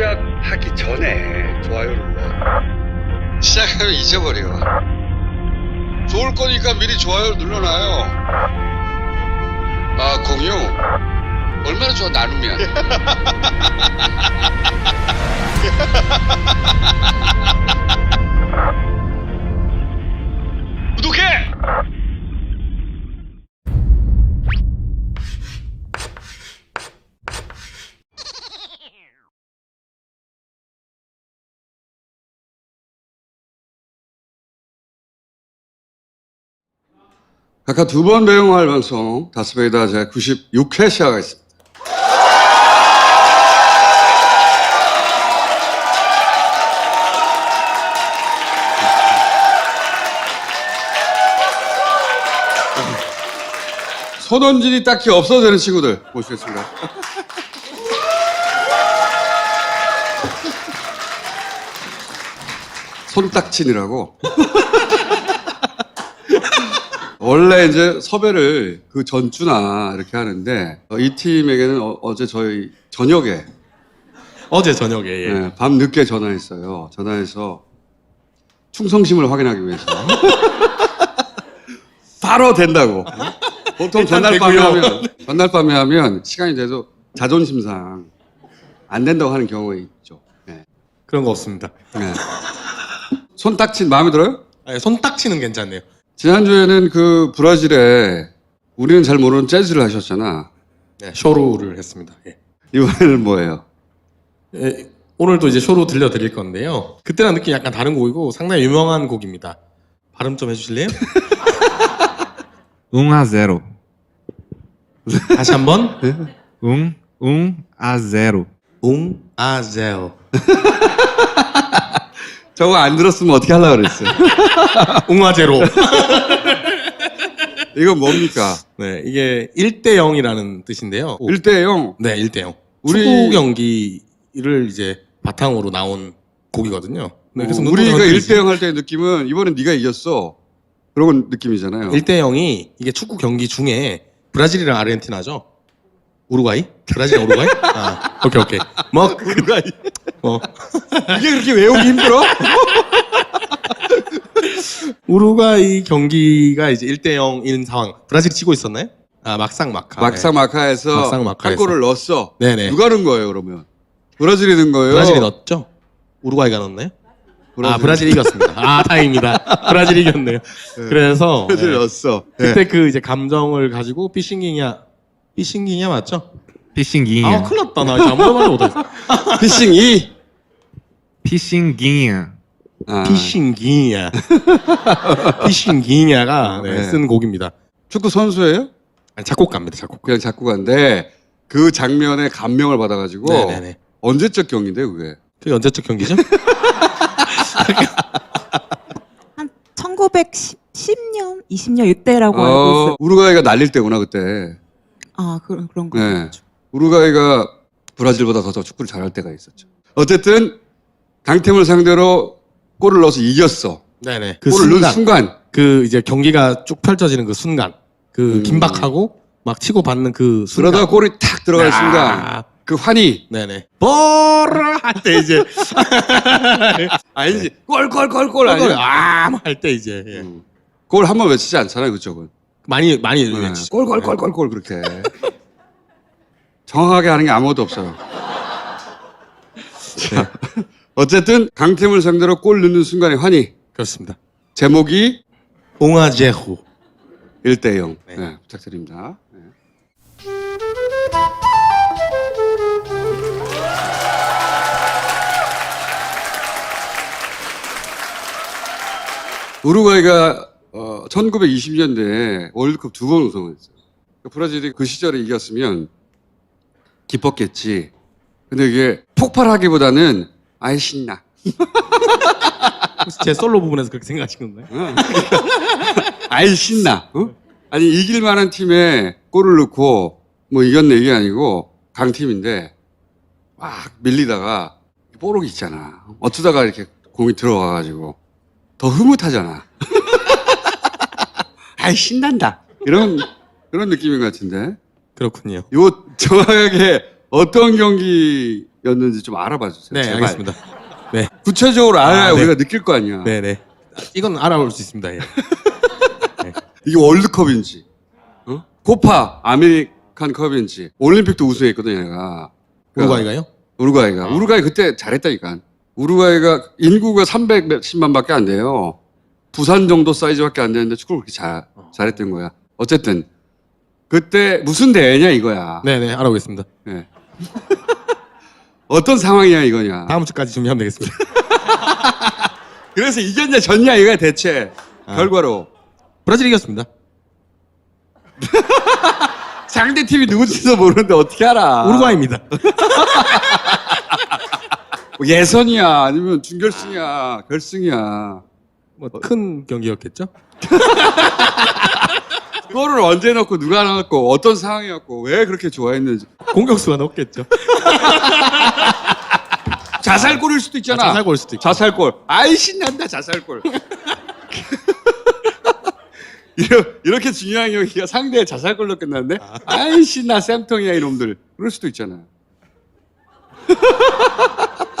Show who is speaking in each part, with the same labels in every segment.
Speaker 1: 시작하기 전에 좋아요 눌러. 시작하면 잊어버려. 좋을 거니까 미리 좋아요 눌러놔요. 아, 공유 얼마나 좋아. 나누면 구독해. 각각 2번 배웅할 방송 다스베이다 제 96회 시작하겠습니다. 손원질이 딱히 없어도 되는 친구들 모시겠습니다. 손딱친이라고. 원래 이제 섭외를 그 전주나 이렇게 하는데 이 팀에게는 어제 저희 저녁에
Speaker 2: 어제 저녁에 예.
Speaker 1: 네, 밤 늦게 전화했어요. 전화해서 충성심을 확인하기 위해서 바로 된다고. 보통 전날 밤에 하면 시간이 돼도 자존심상 안 된다고 하는 경우가 있죠. 네.
Speaker 2: 그런 거 없습니다.
Speaker 1: 네. 손딱친 마음에 들어요?
Speaker 2: 아니, 손딱치는 괜찮네요.
Speaker 1: 지난주에는 그 브라질에 우리는 잘 모르는 재즈를 하셨잖아.
Speaker 2: 네, 쇼루를 했습니다. 예.
Speaker 1: 이번에는 뭐예요?
Speaker 2: 예, 오늘도 이제 쇼루 들려드릴 건데요. 그때랑 느낌이 약간 다른 곡이고 상당히 유명한 곡입니다. 발음 좀 해주실래요?
Speaker 3: 1-0.
Speaker 2: 다시 한번.
Speaker 3: 1-0.
Speaker 2: 아제오.
Speaker 1: 저거 안 들었으면 어떻게 하려고 그랬어요?
Speaker 2: 웅아제로.
Speaker 1: 이건 뭡니까?
Speaker 2: 네, 이게 1대0이라는 뜻인데요.
Speaker 1: 1대0?
Speaker 2: 네, 1대0.
Speaker 1: 우리-
Speaker 2: 축구 경기를 이제 바탕으로 나온 곡이거든요. 네, 그래서
Speaker 1: 우리가
Speaker 2: 누구도
Speaker 1: 1대0 할 때의 느낌은 이번엔 네가 이겼어. 그런 느낌이잖아요.
Speaker 2: 1대0이 이게 축구 경기 중에 브라질이랑 아르헨티나죠? 우루과이? 브라질이랑 우루과이? 아, 오케이. 뭐,
Speaker 1: 우루과이.
Speaker 2: 이게 그렇게 외우기 힘들어? 우루과이 경기가 이제 1대0인 상황. 브라질이 지고 있었나요? 아, 막상막하.
Speaker 1: 막상막하에서
Speaker 2: 막상막하에서.
Speaker 1: 한 골을 넣었어.
Speaker 2: 네네.
Speaker 1: 누가 넣은 거예요, 그러면? 브라질이 넣은 거예요?
Speaker 2: 브라질이 넣었죠? 우루과이가 넣었나요? 아, 브라질이 이겼습니다. 아, 다행입니다. 브라질이 이겼네요. 그래서
Speaker 1: 브라질이
Speaker 2: 네.
Speaker 1: 넣었어.
Speaker 2: 그때 그 이제 감정을 가지고 피싱기냐 맞죠?
Speaker 3: 피싱기냐.
Speaker 2: 아, 큰일 났다. 나 이제 아무도 말도 못했어.
Speaker 1: 피싱 2.
Speaker 3: 피싱기냐.
Speaker 1: 아,
Speaker 2: 피싱기냐가 네,
Speaker 1: 네.
Speaker 2: 쓴 곡입니다.
Speaker 1: 축구 선수예요?
Speaker 2: 아니, 작곡가입니다. 작곡가.
Speaker 1: 그냥 작곡가인데 그 장면에 감명을 받아가지고
Speaker 2: 네네네.
Speaker 1: 언제적 경기인데 그게?
Speaker 2: 그게 언제적 경기죠?
Speaker 4: 한 1910년, 20년 이때라고 알고 있어요.
Speaker 1: 우루과이가 날릴 때구나 그때.
Speaker 4: 아, 그런 거.
Speaker 1: 네. 우루과이가 브라질보다 더 축구를 잘할 때가 있었죠. 어쨌든 강팀을 상대로 골을 넣어서 이겼어.
Speaker 2: 네네. 그
Speaker 1: 골을 넣은
Speaker 2: 순간,
Speaker 1: 순간
Speaker 2: 그 이제 경기가 쭉 펼쳐지는 그 순간, 그 긴박하고 막 치고 받는 그 순간.
Speaker 1: 그러다가 골이 탁 들어갈
Speaker 2: 아.
Speaker 1: 순간 그 환희.
Speaker 2: 네네. 보라 할 때 이제
Speaker 1: 아니지. 골 아니야.
Speaker 2: 할 때 이제 예.
Speaker 1: 골 한 번 외치지 않잖아요 그쪽은.
Speaker 2: 많이
Speaker 1: 네.
Speaker 2: 외치죠.
Speaker 1: 골 그렇게. 정확하게 하는 게 아무것도 없어요. 자, 어쨌든 강팀을 상대로 골 넣는 순간의 환희.
Speaker 2: 그렇습니다.
Speaker 1: 제목이
Speaker 2: 옹아제후.
Speaker 1: 1대0.
Speaker 2: 네.
Speaker 1: 네, 부탁드립니다. 네. 우루과이가 1920년대에 월드컵 2번 우승했어요. 브라질이 그 시절에 이겼으면 기뻤겠지. 근데 이게 폭발하기보다는 아이 신나.
Speaker 2: 혹시 제 솔로 부분에서 그렇게 생각하신 건가요?
Speaker 1: 아이 신나. 어? 아니 이길 만한 팀에 골을 넣고 뭐 이겼네 이게 아니고 강팀인데 막 밀리다가 뽀록이 있잖아. 어쩌다가 이렇게 공이 들어와가지고 더 흐뭇하잖아. 아이 신난다. 그런 느낌인 것 같은데.
Speaker 2: 그렇군요.
Speaker 1: 이거 정확하게 어떤 경기였는지 좀 알아봐 주세요.
Speaker 2: 네,
Speaker 1: 제발.
Speaker 2: 알겠습니다. 네,
Speaker 1: 구체적으로 알아야
Speaker 2: 네.
Speaker 1: 우리가 느낄 거 아니야.
Speaker 2: 네, 네. 이건 알아볼 수 있습니다. 예.
Speaker 1: 이게 월드컵인지, 코파 아메리칸 컵인지, 올림픽도 우승했거든 얘가.
Speaker 2: 우루과이가요?
Speaker 1: 우루과이가 그때 잘했다니까. 우루과이가 인구가 310만밖에 안 돼요. 부산 정도 사이즈밖에 안 되는데 축구를 그렇게 잘했던 거야. 어쨌든 그때 무슨 대회냐 이거야.
Speaker 2: 네, 네, 알아보겠습니다.
Speaker 1: 네. 어떤 상황이야 이거냐.
Speaker 2: 다음 주까지 준비하면 되겠습니다.
Speaker 1: 그래서 이겼냐 졌냐 이거야 대체 결과로.
Speaker 2: 브라질 이겼습니다.
Speaker 1: 상대 팀이 누군지도 모르는데 어떻게 알아.
Speaker 2: 우루과이입니다.
Speaker 1: 뭐 예선이야 아니면 준결승이야 결승이야.
Speaker 2: 뭐 큰 경기였겠죠?
Speaker 1: 골을 언제 넣고 누가 넣었고 어떤 상황이었고 왜 그렇게 좋아했는지.
Speaker 2: 공격수가 넣었겠죠.
Speaker 1: 자살골일 수도 있잖아.
Speaker 2: 자살골일 수도 있고.
Speaker 1: 자살골. 아이 신난다 자살골. 이렇게 중요한 경기가 상대의 자살골로 끝났는데 아이 신나 쌤통이야 이놈들. 그럴 수도 있잖아.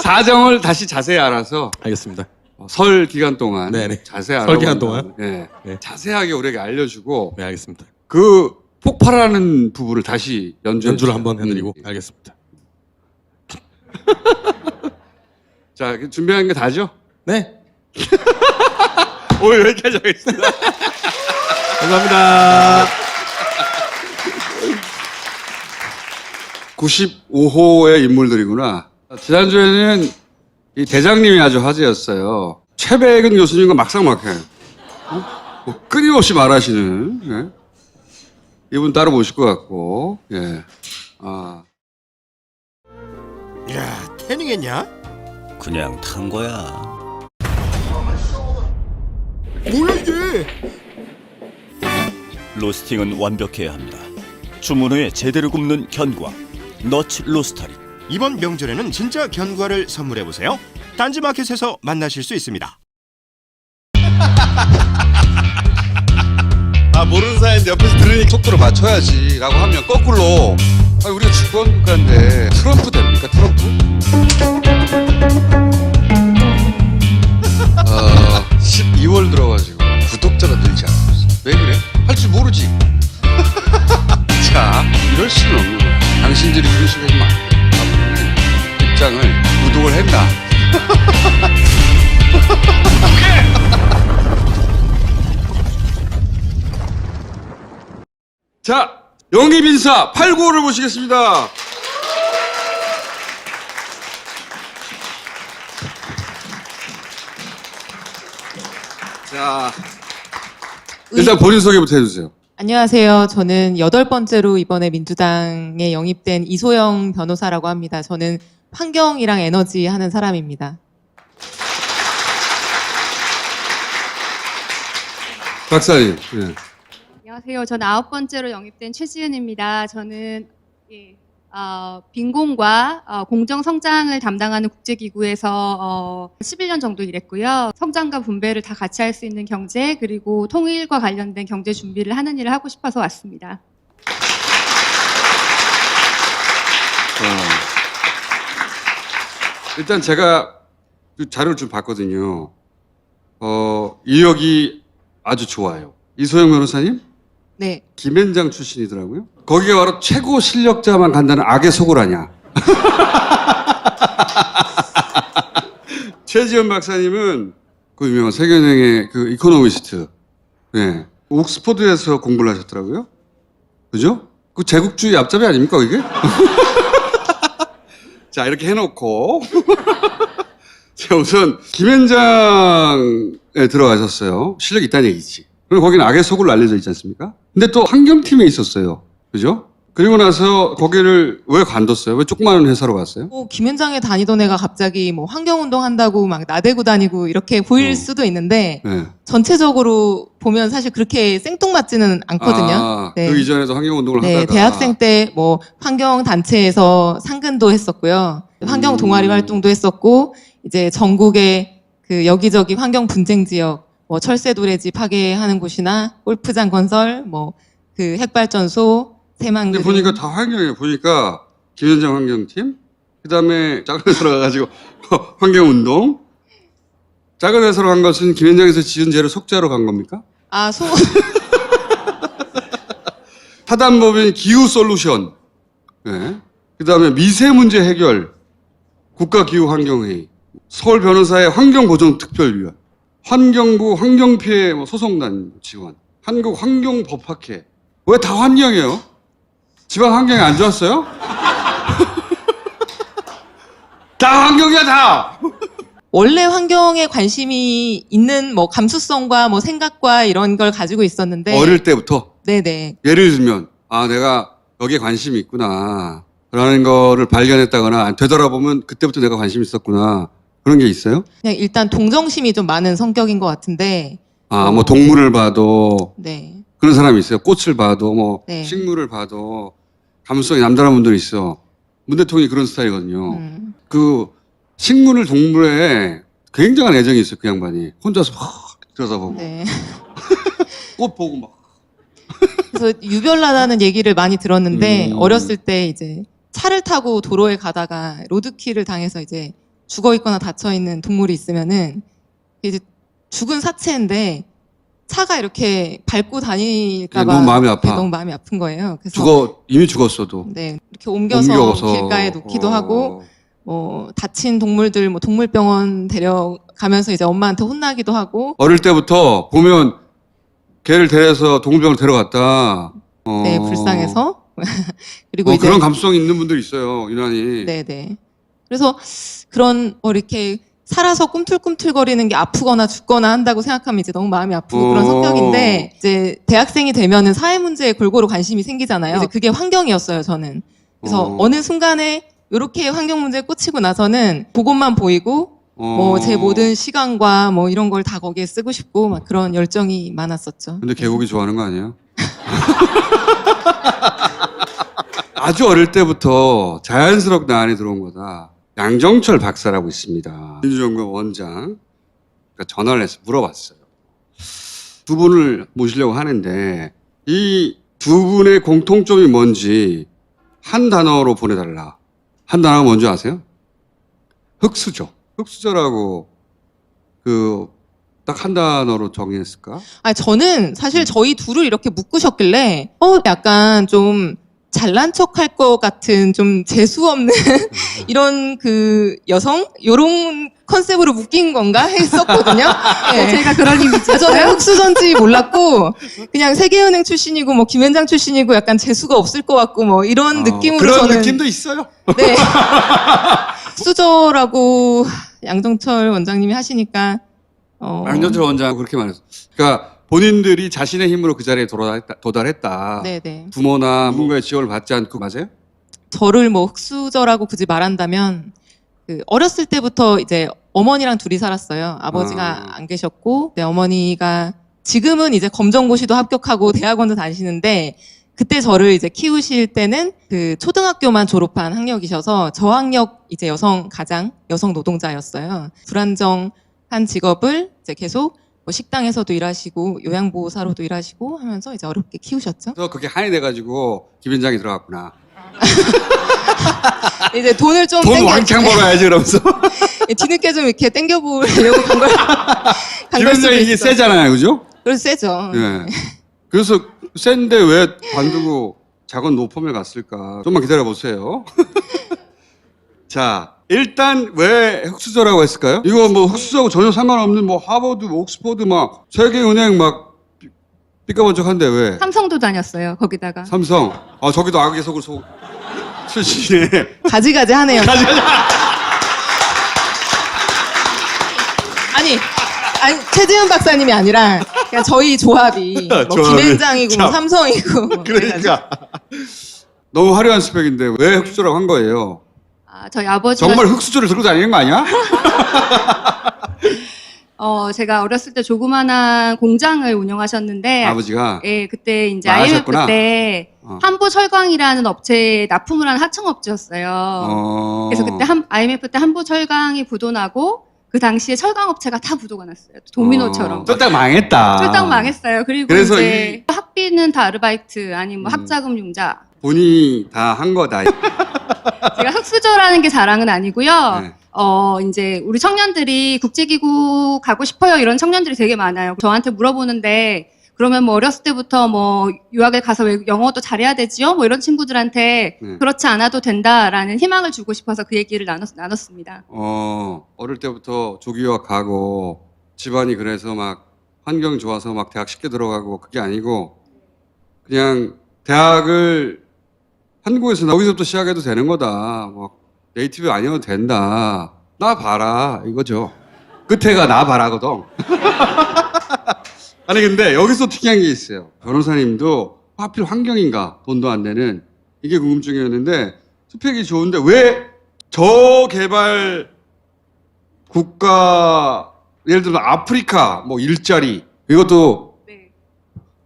Speaker 1: 사정을 다시 자세히 알아서
Speaker 2: 알겠습니다.
Speaker 1: 설 기간 동안
Speaker 2: 네네.
Speaker 1: 자세히
Speaker 2: 설 기간 동안?
Speaker 1: 네.
Speaker 2: 네.
Speaker 1: 자세하게 우리에게 알려주고
Speaker 2: 네, 알겠습니다.
Speaker 1: 그 폭발하는 부분을 다시
Speaker 2: 연주를 한번 해드리고 알겠습니다.
Speaker 1: 자 준비한 게 다죠?
Speaker 2: 네,
Speaker 1: 오늘 여기까지 하겠습니다.
Speaker 2: 감사합니다.
Speaker 1: 95호의 인물들이구나. 지난주에는 이 대장님이 아주 화제였어요. 최백은 교수님과 막상막해. 뭐 끊임없이 말하시는. 예. 이분 따로 모실 것 같고. 예. 아.
Speaker 3: 야, 태닝했냐?
Speaker 5: 그냥 탄 거야.
Speaker 3: 뭐야 이게?
Speaker 5: 로스팅은 완벽해야 합니다. 주문 후에 제대로 굽는 견과 너츠 로스터리.
Speaker 3: 이번 명절에는 진짜 견과를 선물해보세요. 딴지마켓에서 만나실 수 있습니다.
Speaker 1: 아, 모르는 사이인데 옆에서 들으니 속도를 맞춰야지. 라고 하면 거꾸로. 아, 우리가 주권 국가인데 트럼프 됩니까? 트럼프? 12월 들어가지고 구독자가 늘지 않고 있어. 왜 그래? 할 줄 모르지. 자, 이럴 수는 없는 거야. 당신들이 그런 식으로 하면 안 돼. 앞으로는 입장을 구독을 했나? 자, 영입인사 895를 모시겠습니다. 자, 일단 본인 소개부터 해주세요.
Speaker 4: 안녕하세요. 저는 8번째로 이번에 민주당에 영입된 이소영 변호사라고 합니다. 저는 환경이랑 에너지 하는 사람입니다.
Speaker 1: 박사님. 예.
Speaker 6: 안녕하세요. 저는 9번째로 영입된 최지은입니다. 저는 빈곤과 공정 성장을 담당하는 국제기구에서 11년 정도 일했고요. 성장과 분배를 다 같이 할 수 있는 경제 그리고 통일과 관련된 경제 준비를 하는 일을 하고 싶어서 왔습니다.
Speaker 1: 일단 제가 그 자료를 좀 봤거든요. 이력이 아주 좋아요. 이소영 변호사님?
Speaker 4: 네.
Speaker 1: 김현장 출신이더라고요. 거기가 바로 최고 실력자만 간다는 악의 속을 아냐. 최지연 박사님은 그 유명한 세계은행의 그 이코노미스트. 네. 옥스퍼드에서 공부를 하셨더라고요. 그죠? 그 제국주의 앞잡이 아닙니까, 이게? 자, 이렇게 해놓고. 자, 우선, 김현장에 들어가셨어요. 실력이 있다는 얘기지. 그리고 거기는 악의 속을 알려져 있지 않습니까? 근데 또 환경팀에 있었어요. 그죠? 그리고 나서 거기를 왜 관뒀어요? 왜 조그마한 회사로 갔어요?
Speaker 4: 김현장에 다니던 애가 갑자기 뭐 환경운동 한다고 막 나대고 다니고 이렇게 보일 수도 있는데
Speaker 1: 네.
Speaker 4: 전체적으로 보면 사실 그렇게 생뚱맞지는 않거든요.
Speaker 1: 아,
Speaker 4: 네.
Speaker 1: 그 이전에도 환경운동을
Speaker 4: 네,
Speaker 1: 하다가.
Speaker 4: 대학생 때 뭐 환경단체에서 상근도 했었고요. 환경 동아리 활동도 했었고, 이제 전국의 그 여기저기 환경 분쟁 지역, 뭐 철새 도래지 파괴하는 곳이나 골프장 건설, 뭐 그 핵발전소,
Speaker 1: 근데
Speaker 4: 새만금.
Speaker 1: 보니까 다 환경이에요. 보니까 김현장 환경팀, 그다음에 작은 회사로 가가지고 환경운동. 작은 회사로 간 것은 김현장에서 지은 죄로 속죄하러 간 겁니까?
Speaker 4: 아,
Speaker 1: 타단법인 기후솔루션. 네. 그다음에 미세문제 해결, 국가기후환경회의, 서울변호사의 환경보전특별위원, 환경부 환경피해 소송단 지원, 한국환경법학회. 왜 다 환경이에요? 지방 환경이 안 좋았어요? 다 환경이야 다.
Speaker 4: 원래 환경에 관심이 있는 뭐 감수성과 뭐 생각과 이런 걸 가지고 있었는데.
Speaker 1: 어릴 때부터.
Speaker 4: 네네.
Speaker 1: 예를 들면 내가 여기에 관심이 있구나 라는 거를 발견했다거나 되돌아보면 그때부터 내가 관심이 있었구나 그런 게 있어요?
Speaker 4: 그냥 일단 동정심이 좀 많은 성격인 것 같은데.
Speaker 1: 뭐 동물을 봐도
Speaker 4: 네.
Speaker 1: 그런 사람이 있어요. 꽃을 봐도 뭐
Speaker 4: 네.
Speaker 1: 식물을 봐도 감수성이 남다른 분들이 있어. 문 대통령이 그런 스타일이거든요. 그 식물을 동물에 굉장한 애정이 있어요. 그 양반이 혼자서 막 들여다보고
Speaker 4: 네.
Speaker 1: 꽃 보고 막.
Speaker 4: 그래서 유별나다는 얘기를 많이 들었는데 어렸을 때 이제 차를 타고 도로에 가다가 로드킬을 당해서 이제 죽어 있거나 다쳐 있는 동물이 있으면은 이제 죽은 사체인데 차가 이렇게 밟고 다닐까봐
Speaker 1: 너무 마음이 아파.
Speaker 4: 너무 마음이 아픈 거예요. 그래서
Speaker 1: 이미 죽었어도
Speaker 4: 네, 이렇게 옮겨서 길가에 놓기도 하고 뭐 다친 동물들 뭐 동물병원 데려가면서 이제 엄마한테 혼나기도 하고.
Speaker 1: 어릴 때부터 보면 개를 데려서 동물병원 데려갔다.
Speaker 4: 네, 불쌍해서. 그리고 이제
Speaker 1: 그런 감수성이 있는 분들이 있어요, 유난히.
Speaker 4: 네네. 그래서 그런 이렇게 살아서 꿈틀꿈틀거리는 게 아프거나 죽거나 한다고 생각하면 이제 너무 마음이 아프고 그런 성격인데, 이제 대학생이 되면은 사회 문제에 골고루 관심이 생기잖아요. 이제 그게 환경이었어요, 저는. 그래서 어느 순간에 이렇게 환경 문제에 꽂히고 나서는 그것만 보이고 뭐 제 모든 시간과 뭐 이런 걸 다 거기에 쓰고 싶고 막 그런 열정이 많았었죠.
Speaker 1: 근데 개고기 좋아하는 거 아니에요? 아주 어릴 때부터 자연스럽게 나 안에 들어온 거다. 양정철 박사라고 있습니다. 민주정부 원장. 그러니까 전화를 해서 물어봤어요. 두 분을 모시려고 하는데 이 두 분의 공통점이 뭔지 한 단어로 보내달라. 한 단어가 뭔지 아세요? 흑수저. 흑수저라고 딱 한 단어로 정의했을까?
Speaker 4: 저는 사실 저희 둘을 이렇게 묶으셨길래 약간 좀 잘난 척할 것 같은 좀 재수 없는 이런 그 여성 요런 컨셉으로 묶인 건가 했었거든요. 네.
Speaker 6: 제가 그런
Speaker 4: 저는
Speaker 6: 이미지였어요.
Speaker 4: 흑수전지 몰랐고 그냥 세계은행 출신이고 뭐 김현장 출신이고 약간 재수가 없을 것 같고 뭐 이런 느낌으로
Speaker 1: 그런
Speaker 4: 저는
Speaker 1: 느낌도 있어요.
Speaker 4: 네. 흑수저라고 양정철 원장님이 하시니까
Speaker 1: 양정철 원장 그렇게 말했어. 그러니까 본인들이 자신의 힘으로 그 자리에 도달했다.
Speaker 4: 네네.
Speaker 1: 부모나 누군가의 지원을 받지 않고 맞아요?
Speaker 4: 저를 뭐 흑수저라고 굳이 말한다면 어렸을 때부터 이제 어머니랑 둘이 살았어요. 아버지가 안 계셨고 어머니가 지금은 이제 검정고시도 합격하고 대학원도 다니시는데 그때 저를 이제 키우실 때는 그 초등학교만 졸업한 학력이셔서 저학력 이제 가장 여성 노동자였어요. 불안정한 직업을 이제 계속 뭐 식당에서도 일하시고 요양보호사로도 일하시고 하면서 이제 어렵게 키우셨죠.
Speaker 1: 그래서 그게 한이 돼가지고 김현장이 들어갔구나.
Speaker 4: 이제 돈을 좀
Speaker 1: 돈 왕창 벌어야지 그러면서.
Speaker 4: 뒤늦게 좀 이렇게 땡겨보려고 간 걸
Speaker 1: 김현장이 이게 세잖아요, 그죠?
Speaker 4: 그래서 세죠.
Speaker 1: 예. 그래서 센데 왜 관두고 작은 노펌에 갔을까? 좀만 기다려 보세요. 자, 일단 왜 흑수저라고 했을까요? 이거 뭐 흑수저하고 전혀 상관없는 뭐 하버드, 옥스퍼드 막 세계은행 막 삐까번쩍한데 왜?
Speaker 6: 삼성도 다녔어요. 거기다가.
Speaker 1: 삼성. 저기도 악의석을 출신이네.
Speaker 4: 가지가지 하네요. 아니, 최지은 박사님이 아니라 그냥 저희 조합이 뭐
Speaker 1: 조합이.
Speaker 4: 김현장이고 뭐
Speaker 1: 참.
Speaker 4: 삼성이고 뭐
Speaker 1: 그러니까 너무 화려한 스펙인데 왜 흑수저라고 한 거예요?
Speaker 6: 저희 아버지가
Speaker 1: 정말 흑수저를 들고 다니는 거 아니야?
Speaker 6: 제가 어렸을 때 조그마한 공장을 운영하셨는데
Speaker 1: 아버지가
Speaker 6: 예, 그때 이제
Speaker 1: 망하셨구나.
Speaker 6: IMF 때 한부철강이라는 업체에 납품을 하는 하청업체였어요. 그래서 그때 IMF 때 한부철강이 부도나고 그 당시에 철강업체가 다 부도가 났어요. 도미노처럼.
Speaker 1: 쫄딱 망했다.
Speaker 6: 쫄딱 망했어요. 그리고
Speaker 1: 그래서
Speaker 6: 이제 학비는 다 아르바이트 아니면 뭐 학자금 융자
Speaker 1: 본인이 다 한 거다.
Speaker 6: 제가 흑수저라는 게 자랑은 아니고요.
Speaker 1: 네.
Speaker 6: 이제 우리 청년들이 국제기구 가고 싶어요 이런 청년들이 되게 많아요. 저한테 물어보는데 그러면 뭐 어렸을 때부터 뭐 유학을 가서 왜 영어도 잘해야 되지요? 뭐 이런 친구들한테
Speaker 1: 네.
Speaker 6: 그렇지 않아도 된다라는 희망을 주고 싶어서 그 얘기를 나눴습니다.
Speaker 1: 어릴 때부터 조기유학 가고 집안이 그래서 막 환경 좋아서 막 대학 쉽게 들어가고 그게 아니고 그냥 대학을 한국에서 여기서부터 시작해도 되는 거다. 뭐 네이티브 아니어도 된다. 나 봐라 이거죠. 끝에가 나 봐라거든. 아니 근데 여기서 특이한 게 있어요. 변호사님도 하필 환경인가 돈도 안 되는 이게 궁금증이었는데 스펙이 좋은데 왜 저개발 국가 예를 들어 아프리카 뭐 일자리 이것도
Speaker 6: 네.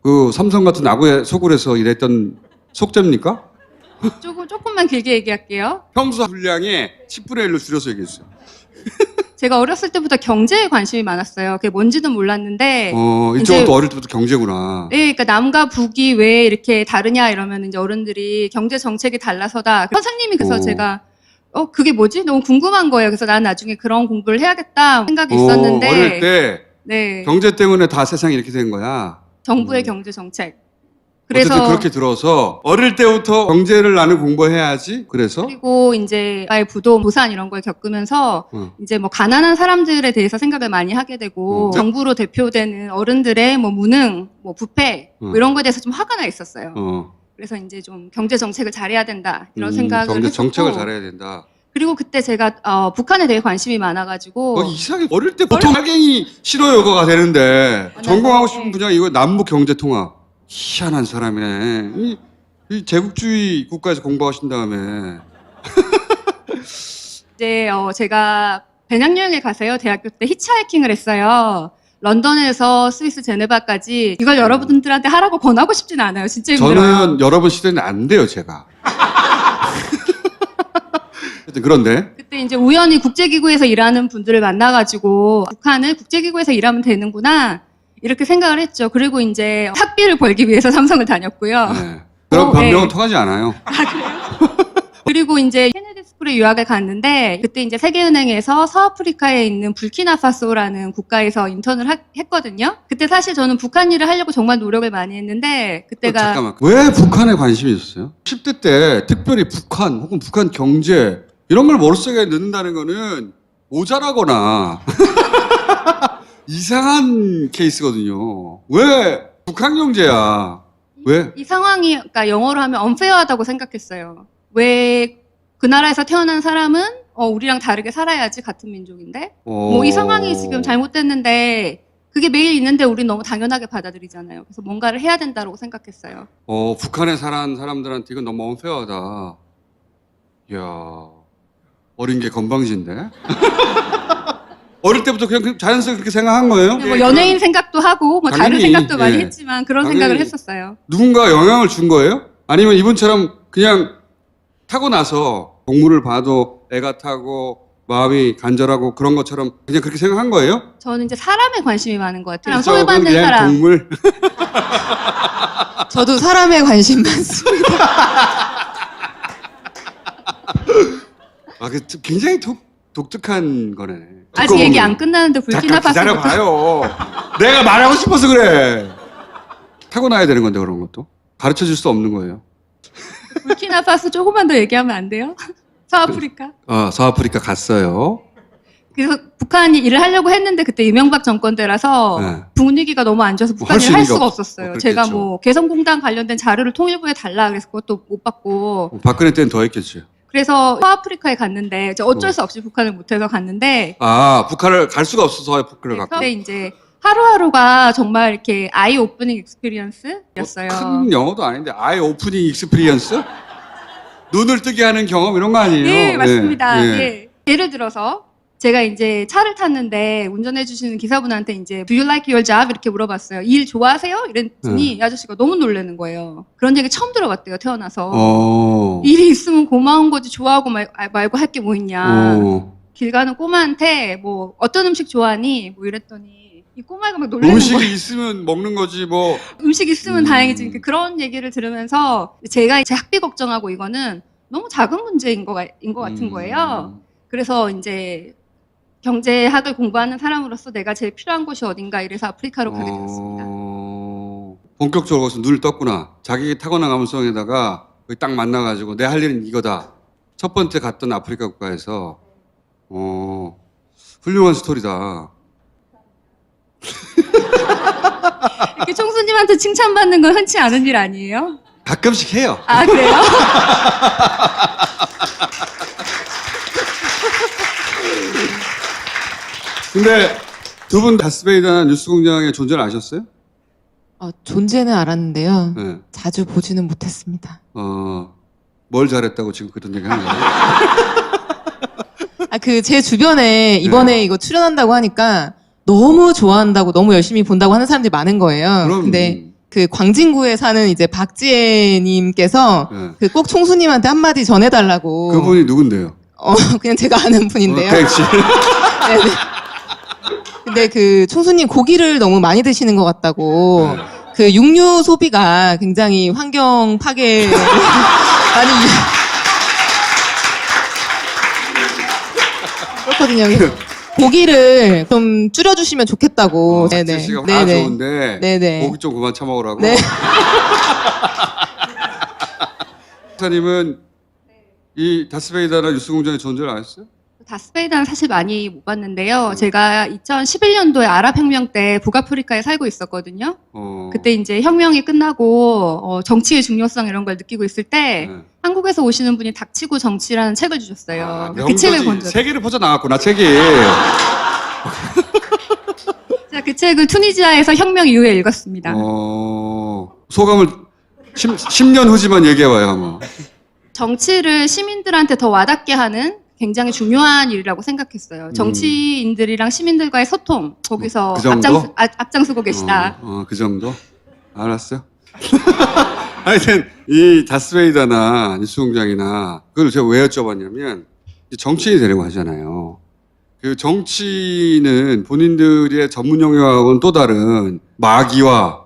Speaker 1: 그 삼성 같은 나고야 소굴에서 일했던 속셈입니까?
Speaker 6: 조금만 길게 얘기할게요.
Speaker 1: 평소 분량의 10분의 1로 줄여서 얘기했어요.
Speaker 6: 제가 어렸을 때부터 경제에 관심이 많았어요. 그게 뭔지는 몰랐는데
Speaker 1: 이쪽은
Speaker 6: 이제-
Speaker 1: 또 어릴 때부터 경제구나.
Speaker 6: 네, 그러니까 남과 북이 왜 이렇게 다르냐 이러면 이제 어른들이 경제 정책이 달라서다. 선생님이 그래서
Speaker 1: 오.
Speaker 6: 제가 그게 뭐지? 너무 궁금한 거예요. 그래서 난 나중에 그런 공부를 해야겠다 생각이 있었는데
Speaker 1: 어릴 때
Speaker 6: 네,
Speaker 1: 경제 때문에 다 세상이 이렇게 된 거야.
Speaker 6: 정부의 경제 정책.
Speaker 1: 어쨌든
Speaker 6: 그래서
Speaker 1: 그렇게 들어서 어릴 때부터 경제를 나는 공부해야지. 그래서
Speaker 6: 그리고 이제 부도 부산 이런 걸 겪으면서
Speaker 1: 어.
Speaker 6: 이제 뭐 가난한 사람들에 대해서 생각을 많이 하게 되고
Speaker 1: 네.
Speaker 6: 정부로 대표되는 어른들의 뭐 무능, 뭐 부패 뭐 이런 거에 대해서 좀 화가 나 있었어요. 그래서 이제 좀 경제 정책을 잘해야 된다 이런 생각을
Speaker 1: 경제
Speaker 6: 했었고
Speaker 1: 정책을 잘해야 된다.
Speaker 6: 그리고 그때 제가 북한에 대해 관심이 많아가지고
Speaker 1: 이상하게 어릴 때 보통 학경이 싫어요가 되는데
Speaker 6: 맞아요.
Speaker 1: 전공하고 싶은
Speaker 6: 네.
Speaker 1: 분야가 이거 남북 경제 통합. 희한한 사람이네. 이 제국주의 국가에서 공부하신 다음에
Speaker 6: 이제 제가 배낭여행을 가서요 대학교 때 히치하이킹을 했어요. 런던에서 스위스 제네바까지 이걸 여러분들한테 하라고 권하고 싶진 않아요. 진짜 힘들어요.
Speaker 1: 저는 여러분 시대는 안 돼요, 제가. 하여튼 그런데
Speaker 6: 그때 이제 우연히 국제기구에서 일하는 분들을 만나가지고 북한을 국제기구에서 일하면 되는구나 이렇게 생각을 했죠. 그리고 이제 학비를 벌기 위해서 삼성을 다녔고요.
Speaker 1: 네. 그런
Speaker 6: 네.
Speaker 1: 변명은 통하지 않아요.
Speaker 6: 그리고 이제 케네디 스쿨에 유학을 갔는데 그때 이제 세계은행에서 서아프리카에 있는 불키나파소라는 국가에서 인턴을 했거든요. 그때 사실 저는 북한 일을 하려고 정말 노력을 많이 했는데 그때가
Speaker 1: 잠깐만. 왜 북한에 관심이 있었어요? 10대 때 특별히 북한 혹은 북한 경제 이런 걸 머릿속에 넣는다는 거는 모자라거나 이상한 케이스거든요. 왜 북한 경제야? 왜?
Speaker 6: 이 상황이 그러니까 영어로 하면 unfair하다고 생각했어요. 왜 그 나라에서 태어난 사람은 우리랑 다르게 살아야지 같은 민족인데 뭐 이 상황이 지금 잘못됐는데 그게 매일 있는데 우린 너무 당연하게 받아들이잖아요. 그래서 뭔가를 해야 된다고 생각했어요.
Speaker 1: 북한에 살아온 사람들한테 이건 너무 언페어하다. 이야, 어린 게 건방진데? 어릴 때부터 그냥 자연스럽게 그렇게 생각한 거예요?
Speaker 6: 뭐 연예인 생각도 하고 뭐 다른
Speaker 1: 당연히,
Speaker 6: 생각도 많이
Speaker 1: 예.
Speaker 6: 했지만 그런
Speaker 1: 당연히.
Speaker 6: 생각을 했었어요.
Speaker 1: 누군가 영향을 준 거예요? 아니면 이분처럼 그냥 타고 나서 동물을 봐도 애가 타고 마음이 간절하고 그런 것처럼 그냥 그렇게 생각한 거예요?
Speaker 6: 저는 이제 사람에 관심이 많은 것 같아요.
Speaker 1: 이쪽은
Speaker 6: 소외받는
Speaker 1: 그냥
Speaker 6: 사람.
Speaker 1: 동물?
Speaker 4: 저도 사람에 관심 많습니다.
Speaker 1: 굉장히 독특한 거네.
Speaker 6: 아직
Speaker 1: 듣고
Speaker 6: 얘기
Speaker 1: 보면.
Speaker 6: 안 끝나는데
Speaker 1: 잠깐
Speaker 6: 불키나파소부터
Speaker 1: 기다려봐요. 내가 말하고 싶어서 그래. 타고나야 되는 건데 그런 것도. 가르쳐줄 수 없는 거예요.
Speaker 6: 불키나파소 조금만 더 얘기하면 안 돼요? 서아프리카.
Speaker 1: 서아프리카 갔어요.
Speaker 6: 그래서 북한이 일을 하려고 했는데 그때 이명박 정권 때라서
Speaker 1: 네.
Speaker 6: 분위기가 너무 안 좋아서
Speaker 1: 할
Speaker 6: 북한
Speaker 1: 수
Speaker 6: 일을 할
Speaker 1: 있는 게
Speaker 6: 수가
Speaker 1: 없-
Speaker 6: 없었어요.
Speaker 1: 그렇겠죠.
Speaker 6: 제가 뭐 개성공단 관련된 자료를 통일부에 달라 그래서 그것도 못 받고
Speaker 1: 박근혜 때는 더 했겠죠.
Speaker 6: 그래서 서아프리카에 갔는데 이제 어쩔 수 없이 북한을 못해서 갔는데
Speaker 1: 북한을 갈 수가 없어서 서아프리카를 갔고.
Speaker 6: 근데 이제 하루하루가 정말 이렇게 아이 오프닝 익스피리언스였어요.
Speaker 1: 큰 영어도 아닌데 아예 오프닝 익스피리언스? 눈을 뜨게 하는 경험 이런 거 아니에요?
Speaker 6: 네, 맞습니다.
Speaker 1: 예.
Speaker 6: 예. 예를 들어서 제가 이제 차를 탔는데 운전해 주시는 기사분한테 이제 Do you like your job? 이렇게 물어봤어요. 일 좋아하세요? 이랬더니 이 아저씨가 너무 놀라는 거예요. 그런 얘기 처음 들어봤대요, 태어나서. 일이 있으면 고마운 거지 좋아하고 말고 할 게 뭐 있냐. 길 가는 꼬마한테 뭐 어떤 음식 좋아하니? 뭐 이랬더니 이 꼬마애가 막 놀라는
Speaker 1: 음식이
Speaker 6: 거예요.
Speaker 1: 있으면 먹는 거지 뭐.
Speaker 6: 음식 있으면 다행이지. 그런 얘기를 들으면서 제가 제 학비 걱정하고 이거는 너무 작은 문제인 것 같은 거예요. 그래서 이제 경제학을 공부하는 사람으로서 내가 제일 필요한 곳이 어딘가 이래서 아프리카로 가게 되었습니다.
Speaker 1: 본격적으로 거기서 눈을 떴구나. 자기 타고난 감성에다가 거기 딱 만나가지고 내 할 일은 이거다. 첫 번째 갔던 아프리카 국가에서 훌륭한 스토리다.
Speaker 6: 이렇게 총수님한테 칭찬받는 건 흔치 않은 일 아니에요?
Speaker 1: 가끔씩 해요.
Speaker 6: 아, 그래요?
Speaker 1: 근데 두 분 다스베이다나 뉴스공장의 존재를 아셨어요?
Speaker 4: 존재는 알았는데요.
Speaker 1: 네.
Speaker 4: 자주 보지는 못했습니다.
Speaker 1: 뭘 잘했다고 지금 그런 얘기 하는 거예요?
Speaker 4: 제 주변에 이번에 이거 출연한다고 하니까 너무 좋아한다고 너무 열심히 본다고 하는 사람들이 많은 거예요.
Speaker 1: 그럼.
Speaker 4: 근데 그 광진구에 사는 이제 박지혜님께서
Speaker 1: 네.
Speaker 4: 꼭 총수님한테 한마디 전해달라고.
Speaker 1: 그분이 누군데요?
Speaker 4: 그냥 제가 아는 분인데요.
Speaker 1: 백지.
Speaker 4: 네네. 근데 그 총수님 고기를 너무 많이 드시는 것 같다고. 그 육류 소비가 굉장히 환경 파괴 많이 그렇거든요. 그래서 고기를 좀 줄여주시면 좋겠다고.
Speaker 1: 박지 씨가 화 좋은데
Speaker 4: 네네.
Speaker 1: 고기 좀 그만 처먹으라고.
Speaker 4: 네.
Speaker 1: 박사님은 이 다스베이다나 뉴스공장의 존재를 아셨어요?
Speaker 6: 다스베이다는 사실 많이 못 봤는데요. 제가 2011년도에 아랍혁명 때 북아프리카에 살고 있었거든요. 그때 이제 혁명이 끝나고 정치의 중요성 이런 걸 느끼고 있을 때
Speaker 1: 네.
Speaker 6: 한국에서 오시는 분이 닥치고 정치라는 책을 주셨어요. 그
Speaker 1: 명거지.
Speaker 6: 책을 본 적.
Speaker 1: 세계를 퍼져 나갔구나 책이.
Speaker 6: 제가 그 책을 투니지아에서 혁명 이후에 읽었습니다.
Speaker 1: 소감을 10년 후지만 얘기해봐요 한번.
Speaker 6: 정치를 시민들한테 더 와닿게 하는 굉장히 중요한 일이라고 생각했어요. 정치인들이랑 시민들과의 소통 거기서
Speaker 1: 그 정도?
Speaker 6: 앞장서고 계시다.
Speaker 1: 그 정도? 알았어요. 하여튼 이 다스베이다나 뉴스공장이나 그걸 제가 왜 여쭤봤냐면 정치인이 되려고 하잖아요. 그 정치는 본인들의 전문 영역하고는 또 다른 마귀와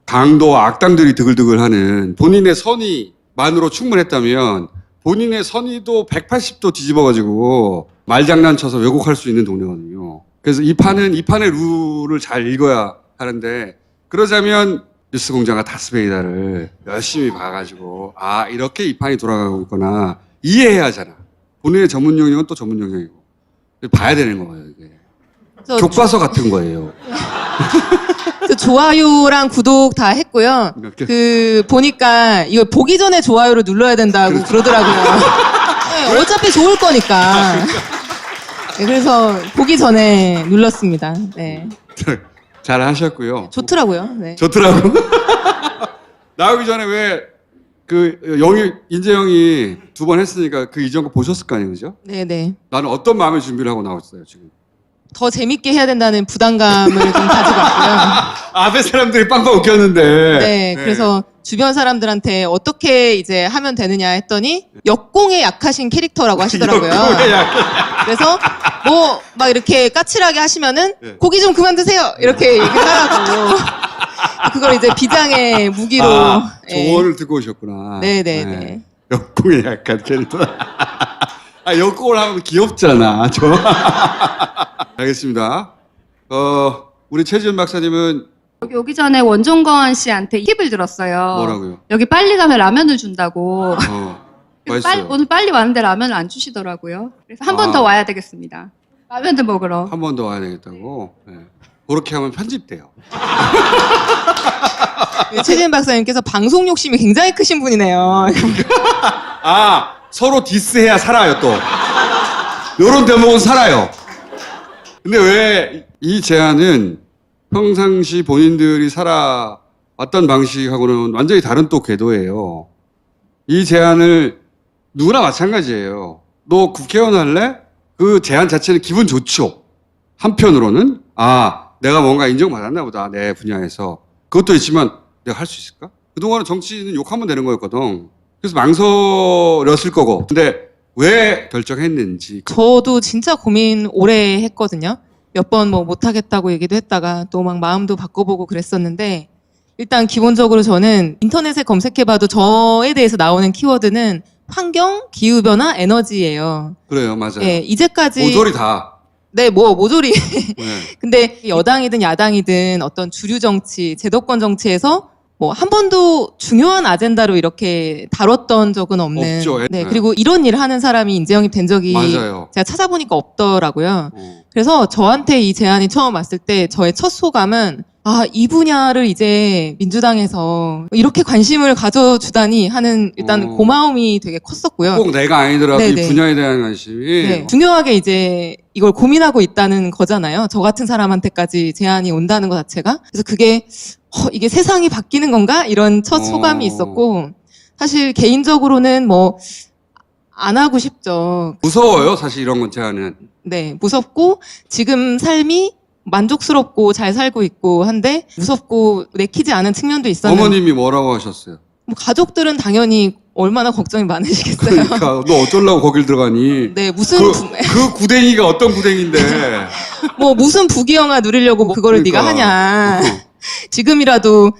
Speaker 1: 강도와 악당들이 드글드글하는 본인의 선의만으로 충분했다면 본인의 선의도 180도 뒤집어가지고 말장난 쳐서 왜곡할 수 있는 동네거든요. 그래서 이 판의 룰을 잘 읽어야 하는데 그러자면 뉴스공장과 다스베이다를 열심히 봐가지고 이렇게 이 판이 돌아가고 있구나 이해해야 하잖아. 본인의 전문 영역은 또 전문 영역이고 봐야 되는 거예요. 이게 교과서 같은 거예요.
Speaker 4: 그 좋아요랑 구독 다 했고요. 그 보니까 이거 보기 전에 좋아요를 눌러야 된다고 그러더라고요. 네, 어차피 좋을 거니까. 네, 그래서 보기 전에 눌렀습니다. 네.
Speaker 1: 잘 하셨고요.
Speaker 4: 좋더라고요. 네.
Speaker 1: 좋더라고. 나오기 전에 왜 인재영이 2번 했으니까 그 이전 거 보셨을 거 아니에요, 그죠?
Speaker 4: 네네.
Speaker 1: 나는 어떤 마음의 준비를 하고 나왔어요, 지금?
Speaker 4: 더 재밌게 해야 된다는 부담감을 좀 가지고 왔고요.
Speaker 1: 앞에 사람들이 빵빵 웃겼는데.
Speaker 4: 네, 그래서 주변 사람들한테 어떻게 이제 하면 되느냐 했더니 역공에 약하신 캐릭터라고 하시더라고요. 그래서 뭐 막 이렇게 까칠하게 하시면은 고기 좀 그만 드세요 이렇게 얘기를 하라고. 그걸 이제 비장의 무기로.
Speaker 1: 조언을 듣고 오셨구나.
Speaker 4: 네네네.
Speaker 1: 역공에 약한 캐릭터. 역공을 하면 귀엽잖아. 알겠습니다. 우리 최지은 박사님은
Speaker 6: 여기 오기 전에 원종건 씨한테 팁을 들었어요.
Speaker 1: 뭐라고요?
Speaker 6: 여기 빨리 가면 라면을 준다고. 그래서
Speaker 1: 맛있어요.
Speaker 6: 오늘 빨리 왔는데 라면을 안 주시더라고요. 그래서 한 번 더 와야 되겠습니다. 라면도 먹으러.
Speaker 1: 한 번 더 와야 되겠다고. 네. 그렇게 하면 편집돼요.
Speaker 4: 최진 박사님께서 방송 욕심이 굉장히 크신 분이네요.
Speaker 1: 서로 디스해야 살아요, 또. 요런 대목은 살아요. 근데 왜 이 제안은 평상시 본인들이 살아왔던 방식하고는 완전히 다른 또 궤도예요. 이 제안을 누구나 마찬가지예요. 너 국회의원 할래? 그 제안 자체는 기분 좋죠. 한편으로는 내가 뭔가 인정받았나 보다 내 분야에서. 그것도 있지만 내가 할 수 있을까? 그동안은 정치는 욕하면 되는 거였거든. 그래서 망설였을 거고. 근데 왜 결정했는지.
Speaker 4: 저도 진짜 고민 오래 했거든요. 몇 번 뭐 못하겠다고 얘기도 했다가 또 막 마음도 바꿔보고 그랬었는데 일단 기본적으로 저는 인터넷에 검색해봐도 저에 대해서 나오는 키워드는 환경, 기후변화, 에너지예요.
Speaker 1: 그래요, 맞아요.
Speaker 4: 예, 이제까지
Speaker 1: 모조리 다.
Speaker 4: 네, 뭐 모조리.
Speaker 1: 네.
Speaker 4: 근데 여당이든 야당이든 어떤 주류 정치, 제도권 정치에서 뭐 한 번도 중요한 아젠다로 이렇게 다뤘던 적은 없는.
Speaker 1: 없죠.
Speaker 4: 네,
Speaker 1: 네.
Speaker 4: 그리고 이런 일을 하는 사람이 인재 영입된 적이
Speaker 1: 맞아요.
Speaker 4: 제가 찾아보니까 없더라고요.
Speaker 1: 어.
Speaker 4: 그래서 저한테 이 제안이 처음 왔을 때 저의 첫 소감은 아, 이 분야를 이제 민주당에서 이렇게 관심을 가져주다니 하는 일단 고마움이 되게 컸었고요.
Speaker 1: 꼭 내가 아니더라도 이
Speaker 4: 네네.
Speaker 1: 분야에 대한 관심이
Speaker 4: 네, 중요하게 이제 이걸 고민하고 있다는 거잖아요. 저 같은 사람한테까지 제안이 온다는 것 자체가. 그래서 그게 이게 세상이 바뀌는 건가? 이런 첫 소감이 있었고 사실 개인적으로는 뭐 안 하고 싶죠.
Speaker 1: 무서워요, 사실 이런 건 제안은.
Speaker 4: 네, 무섭고 지금 삶이 만족스럽고 잘 살고 있고 한데 무섭고 내키지 않은 측면도 있었는데
Speaker 1: 어머님이 뭐라고 하셨어요?
Speaker 4: 뭐 가족들은 당연히 얼마나 걱정이 많으시겠어요.
Speaker 1: 그러니까 너 어쩌려고 거길 들어가니?
Speaker 4: 네, 무슨
Speaker 1: 그 구댕이가 어떤 구댕인데?
Speaker 4: 뭐 무슨 부귀영화 누리려고 뭐 그거를
Speaker 1: 그러니까.
Speaker 4: 네가 하냐. 지금이라도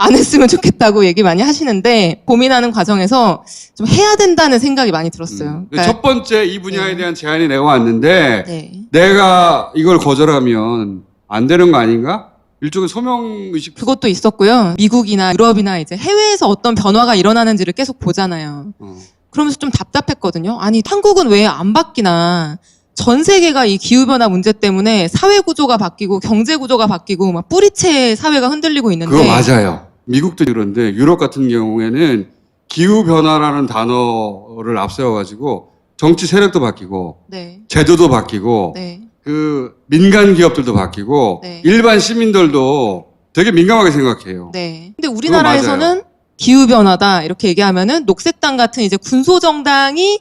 Speaker 4: 안 했으면 좋겠다고 얘기 많이 하시는데 고민하는 과정에서 좀 해야 된다는 생각이 많이 들었어요. 그러니까
Speaker 1: 첫 번째 이 분야에
Speaker 4: 네.
Speaker 1: 대한 제안이 내가 왔는데
Speaker 4: 네.
Speaker 1: 내가 이걸 거절하면 안 되는 거 아닌가? 일종의 소명의식.
Speaker 4: 그것도 있었고요. 미국이나 유럽이나 이제 해외에서 어떤 변화가 일어나는지를 계속 보잖아요. 그러면서 좀 답답했거든요. 아니 한국은 왜 안 바뀌나? 전 세계가 이 기후변화 문제 때문에 사회 구조가 바뀌고 경제 구조가 바뀌고 막 뿌리째 사회가 흔들리고 있는데
Speaker 1: 그거 맞아요. 미국도 그런데 유럽 같은 경우에는 기후변화라는 단어를 앞세워가지고 정치 세력도 바뀌고
Speaker 4: 네.
Speaker 1: 제도도 바뀌고
Speaker 4: 네.
Speaker 1: 그 민간 기업들도 바뀌고
Speaker 4: 네.
Speaker 1: 일반 시민들도 되게 민감하게 생각해요.
Speaker 4: 네. 근데 우리나라에서는 기후변화다 이렇게 얘기하면은 녹색당 같은 이제 군소정당이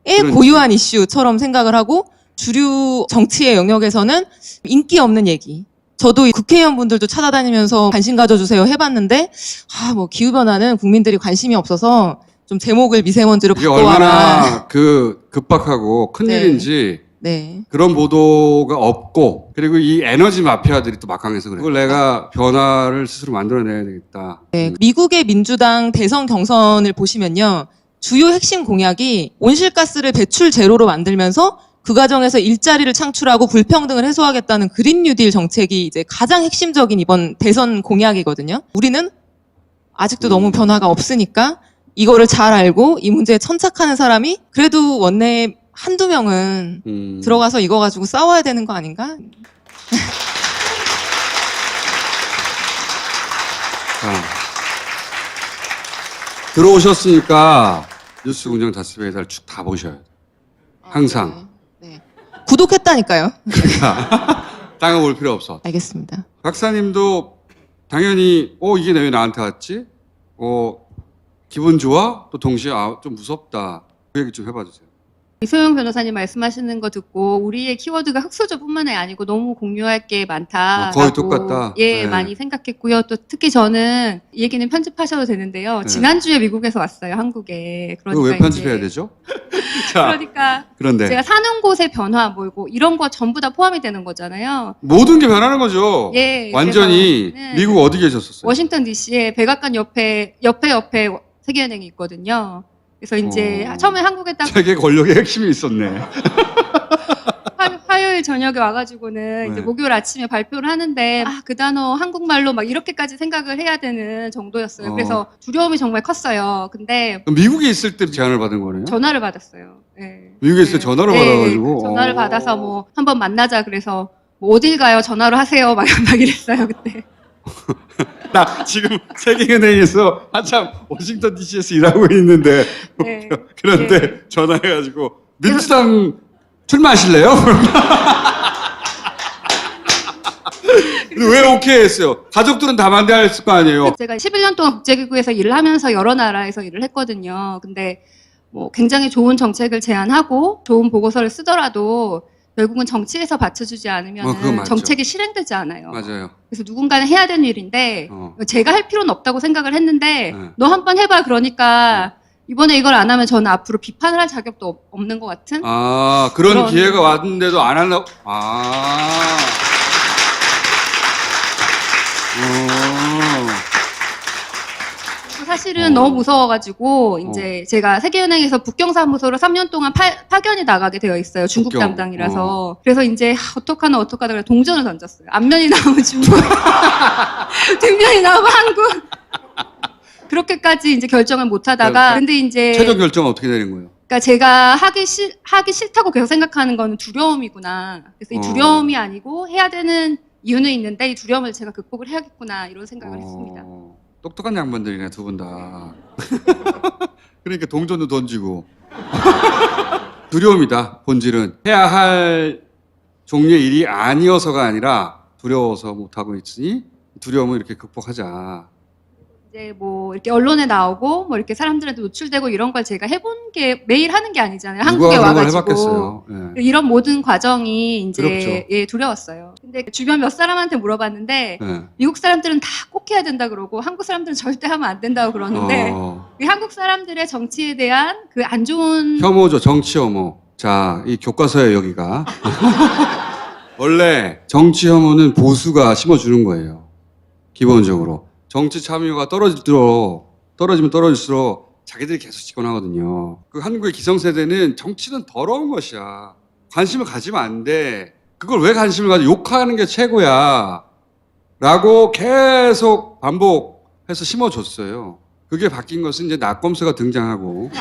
Speaker 1: 그렇지.
Speaker 4: 고유한 이슈처럼 생각을 하고 주류 정치의 영역에서는 인기 없는 얘기. 저도 이 국회의원분들도 찾아다니면서 관심 가져주세요 해봤는데 뭐 기후변화는 국민들이 관심이 없어서 좀 제목을 미세먼지로
Speaker 1: 이게
Speaker 4: 바꿔와라.
Speaker 1: 얼마나 그 급박하고 큰
Speaker 4: 네.
Speaker 1: 일인지
Speaker 4: 네.
Speaker 1: 그런 보도가 없고 그리고 이 에너지 마피아들이 또 막강해서 그래. 그걸 내가 변화를 스스로 만들어내야 되겠다.
Speaker 4: 네, 미국의 민주당 대선 경선을 보시면요. 주요 핵심 공약이 온실가스를 배출 제로로 만들면서 그 과정에서 일자리를 창출하고 불평등을 해소하겠다는 그린 뉴딜 정책이 이제 가장 핵심적인 이번 대선 공약이거든요. 우리는 아직도 너무 변화가 없으니까 이거를 잘 알고 이 문제에 천착하는 사람이 그래도 원내에 한두 명은 들어가서 이거 가지고 싸워야 되는 거 아닌가?
Speaker 1: 들어오셨으니까 뉴스 공장 다스베이다를 쭉 다 보셔야 돼요. 항상.
Speaker 4: 네. 구독했다니까요.
Speaker 1: 땅을 볼 필요 없어.
Speaker 4: 알겠습니다.
Speaker 1: 박사님도 당연히 이게 왜 나한테 왔지? 기분 좋아? 또 동시에 좀 무섭다. 그 얘기 좀 해봐 주세요.
Speaker 6: 이소영 변호사님 말씀하시는 거 듣고 우리의 키워드가 흑수저뿐만 아니고 너무 공유할 게 많다.
Speaker 1: 거의 똑같다.
Speaker 6: 예,
Speaker 1: 네.
Speaker 6: 많이 생각했고요. 또 특히 저는 이 얘기는 편집하셔도 되는데요.
Speaker 1: 네.
Speaker 6: 지난주에 미국에서 왔어요, 한국에.
Speaker 1: 그거 왜 편집해야 되죠? 자,
Speaker 6: 그러니까
Speaker 1: 그런데
Speaker 6: 제가 사는 곳의 변화 뭐고 이런 거 전부 다 포함이 되는 거잖아요.
Speaker 1: 모든 게 변하는 거죠.
Speaker 6: 예,
Speaker 1: 완전히
Speaker 6: 그래서, 네.
Speaker 1: 미국 어디 계셨었어요?
Speaker 6: 워싱턴 DC에 백악관 옆에 세계은행이 있거든요. 그래서 이제 처음에 한국에 딱
Speaker 1: 세계 권력의 핵심이 있었네.
Speaker 6: 화요일 저녁에 와가지고는 이제
Speaker 1: 네.
Speaker 6: 목요일 아침에 발표를 하는데 그 단어 한국말로 막 이렇게까지 생각을 해야 되는 정도였어요. 그래서 두려움이 정말 컸어요. 근데
Speaker 1: 그럼 미국에 있을 때 제안을 받은 거네요?
Speaker 6: 전화를 받았어요. 네.
Speaker 1: 미국에 있을 때 전화를 받아가지고?
Speaker 6: 전화를 받아서 뭐 한번 만나자 그래서 뭐 어딜 가요? 전화로 하세요. 막 이랬어요 그때.
Speaker 1: 나 지금 세계은행에서 한참 워싱턴 DC에서 일하고 있는데
Speaker 6: 네.
Speaker 1: 그런데
Speaker 6: 네.
Speaker 1: 전화해가지고 민주당 출마하실래요? 근데 왜 오케이 했어요? 가족들은 다 반대했을 거 아니에요?
Speaker 6: 제가 11년 동안 국제기구에서 일을 하면서 여러 나라에서 일을 했거든요. 근데 뭐 굉장히 좋은 정책을 제안하고 좋은 보고서를 쓰더라도 결국은 정치에서 받쳐주지
Speaker 1: 그건
Speaker 6: 않으면
Speaker 1: 맞죠.
Speaker 6: 정책이 실행되지 않아요.
Speaker 1: 맞아요.
Speaker 6: 그래서 누군가는 해야 되는 일인데
Speaker 1: 어.
Speaker 6: 제가 할 필요는 없다고 생각을 했는데
Speaker 1: 네.
Speaker 6: 너 한번 해봐 그러니까 이번에 이걸 안 하면 저는 앞으로 비판을 할 자격도 없는 것 같은
Speaker 1: 그런
Speaker 6: 그런-
Speaker 1: 기회가 왔는데도 안 하려고.
Speaker 6: 사실은 너무 무서워가지고 이제 제가 세계은행에서 북경사무소로 3년 동안 파견이 나가게 되어 있어요. 중국
Speaker 1: 북경.
Speaker 6: 담당이라서. 그래서 이제 어떡하나 그래 동전을 던졌어요. 앞면이 나오면 중국, 뒷면이 나오면 한국. 그렇게까지 이제 결정을 못 하다가 근데 이제
Speaker 1: 최종 결정은 어떻게 내린 거예요?
Speaker 6: 그러니까 제가 하기 싫다고 계속 생각하는 거는 두려움이구나. 그래서 이 두려움이 아니고 해야 되는 이유는 있는데 이 두려움을 제가 극복을 해야겠구나 이런 생각을 했습니다.
Speaker 1: 똑똑한 양반들이네 두 분 다. 그러니까 동전도 던지고 두려움이다 본질은. 해야 할 종류의 일이 아니어서가 아니라 두려워서 못 하고 있으니 두려움을 이렇게 극복하자.
Speaker 6: 이제 뭐 이렇게 언론에 나오고 뭐 이렇게 사람들한테 노출되고 이런 걸 제가 해본 게 매일 하는 게 아니잖아요. 한국에
Speaker 1: 누가 그런 걸
Speaker 6: 와가지고
Speaker 1: 해봤겠어요. 예.
Speaker 6: 이런 모든 과정이 이제
Speaker 1: 두렵죠.
Speaker 6: 예, 두려웠어요. 근데 주변 몇 사람한테 물어봤는데
Speaker 1: 예.
Speaker 6: 미국 사람들은 다 꼭 해야 된다 그러고 한국 사람들은 절대 하면 안 된다고 그러는데 이 한국 사람들의 정치에 대한 그 안 좋은
Speaker 1: 혐오죠. 정치 혐오. 자, 이 교과서에 여기가. 원래 정치 혐오는 보수가 심어주는 거예요. 기본적으로. 정치 참여가 떨어지면 떨어질수록 자기들이 계속 집권하거든요. 그 한국의 기성세대는 정치는 더러운 것이야. 관심을 가지면 안 돼. 그걸 왜 관심을 가져? 욕하는 게 최고야. 라고 계속 반복해서 심어줬어요. 그게 바뀐 것은 이제 낙검수가 등장하고.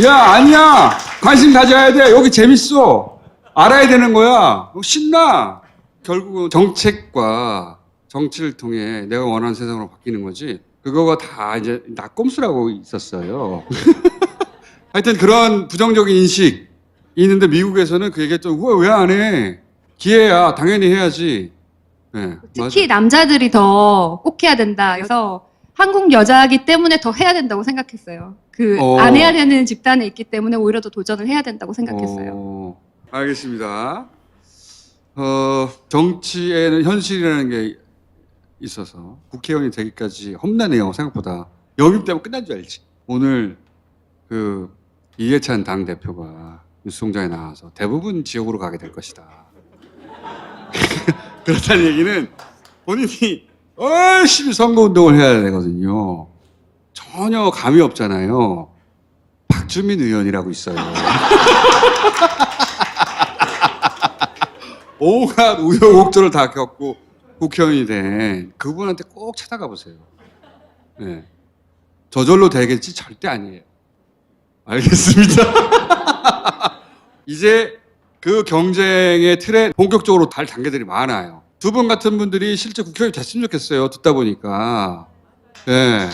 Speaker 1: 야, 아니야. 관심 가져야 돼. 여기 재밌어. 알아야 되는 거야. 신나. 결국은 정책과 정치를 통해 내가 원하는 세상으로 바뀌는 거지. 그거가 다 이제 낙검수라고 있었어요. 하여튼 그런 부정적인 인식이 있는데 미국에서는 그 얘기했죠. 왜 안 해? 기회야. 당연히 해야지. 네,
Speaker 6: 특히 남자들이 더 꼭 해야 된다. 그래서 한국 여자이기 때문에 더 해야 된다고 생각했어요. 그 안 해야 되는 집단에 있기 때문에 오히려 더 도전을 해야 된다고 생각했어요.
Speaker 1: 알겠습니다. 정치에는 현실이라는 게 있어서 국회의원이 되기까지 험난해요. 생각보다. 영입 되면 끝난 줄 알지. 오늘 그 이해찬 당대표가 뉴스공장에 나와서 대부분 지역으로 가게 될 것이다. 그렇다는 얘기는 본인이 열심히 선거운동을 해야 되거든요. 전혀 감이 없잖아요. 박주민 의원이라고 있어요. 온갖 우여곡절을 다 겪고 국회의원이 된 그분한테 꼭 찾아가 보세요. 네. 저절로 되겠지 절대 아니에요. 알겠습니다. 이제 그 경쟁의 틀에 본격적으로 달 단계들이 많아요. 두 분 같은 분들이 실제 국회의원이 됐으면 좋겠어요. 듣다 보니까. 네.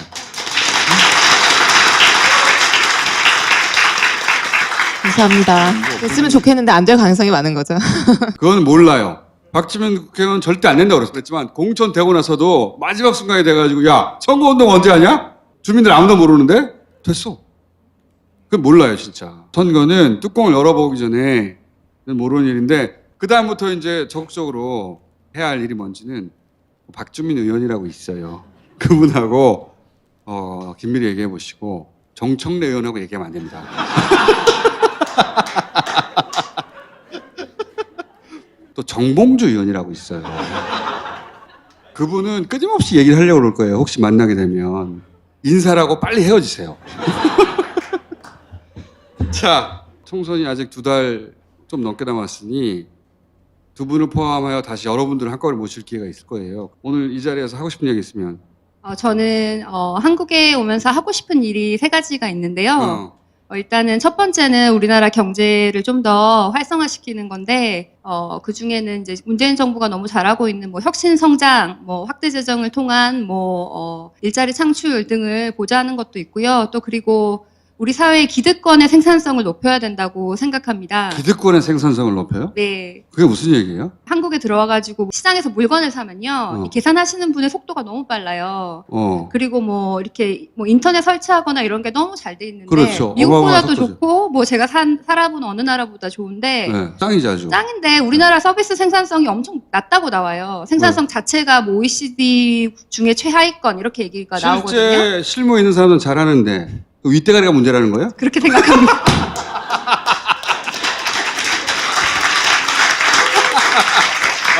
Speaker 4: 감사합니다. 됐으면 좋겠는데 안 될 가능성이 많은 거죠.
Speaker 1: 그건 몰라요. 박지민 국회의원 절대 안 된다고 그랬지만 공천 되고 나서도 마지막 순간에 돼가지고 야 선거운동 언제 하냐? 주민들 아무도 모르는데? 됐어. 그건 몰라요 진짜. 선거는 뚜껑을 열어보기 전에 모르는 일인데 그 다음부터 이제 적극적으로 해야 할 일이 뭔지는 박주민 의원이라고 있어요. 그분하고 긴밀히 얘기해 보시고 정청래 의원하고 얘기하면 안 됩니다. 또 정봉주 의원이라고 있어요. 그분은 끊임없이 얘기를 하려고 그럴 거예요. 혹시 만나게 되면. 인사라고 빨리 헤어지세요. 자, 총선이 아직 2달 좀 넘게 남았으니 두 분을 포함하여 다시 여러분들을 한꺼번에 모실 기회가 있을 거예요. 오늘 이 자리에서 하고 싶은 얘기 있으면.
Speaker 6: 저는 한국에 오면서 하고 싶은 일이 3가지가 있는데요. 일단은 첫 번째는 우리나라 경제를 좀 더 활성화시키는 건데, 그 중에는 이제 문재인 정부가 너무 잘하고 있는 뭐 혁신 성장, 뭐 확대 재정을 통한 뭐, 일자리 창출 등을 보좌하는 것도 있고요. 또 그리고 우리 사회의 기득권의 생산성을 높여야 된다고 생각합니다.
Speaker 1: 기득권의 생산성을 높여요?
Speaker 6: 네.
Speaker 1: 그게 무슨 얘기예요?
Speaker 6: 한국에 들어와가지고 시장에서 물건을 사면요. 이 계산하시는 분의 속도가 너무 빨라요. 그리고 뭐 이렇게 뭐 인터넷 설치하거나 이런 게 너무 잘 돼 있는데
Speaker 1: 그렇죠.
Speaker 6: 미국보다도
Speaker 1: 어마어마한
Speaker 6: 좋고 뭐 제가 살아본 어느 나라보다 좋은데
Speaker 1: 네, 짱이지 아주.
Speaker 6: 짱인데 우리나라 서비스 생산성이 엄청 낮다고 나와요. 생산성 자체가 뭐 OECD 중에 최하위권 이렇게 얘기가 나오거든요.
Speaker 1: 실제 실무에 있는 사람은 잘하는데 그 윗대가리가 문제라는 거예요?
Speaker 6: 그렇게 생각합니다.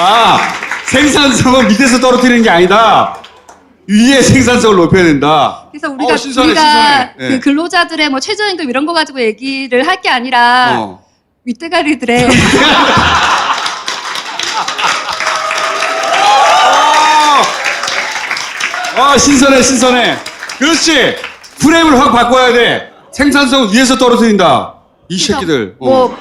Speaker 1: 아, 생산성은 밑에서 떨어뜨리는 게 아니다. 위에 생산성을 높여야 된다.
Speaker 6: 그래서 우리가
Speaker 1: 신선해,
Speaker 6: 우리가
Speaker 1: 신선해.
Speaker 6: 그
Speaker 1: 예.
Speaker 6: 근로자들의 뭐 최저임금 이런 거 가지고 얘기를 할 게 아니라
Speaker 1: 어.
Speaker 6: 윗대가리들의
Speaker 1: 신선해, 신선해. 그렇지. 프레임을 확 바꿔야 돼. 생산성은 위에서 떨어뜨린다. 이 새끼들.
Speaker 6: 뭐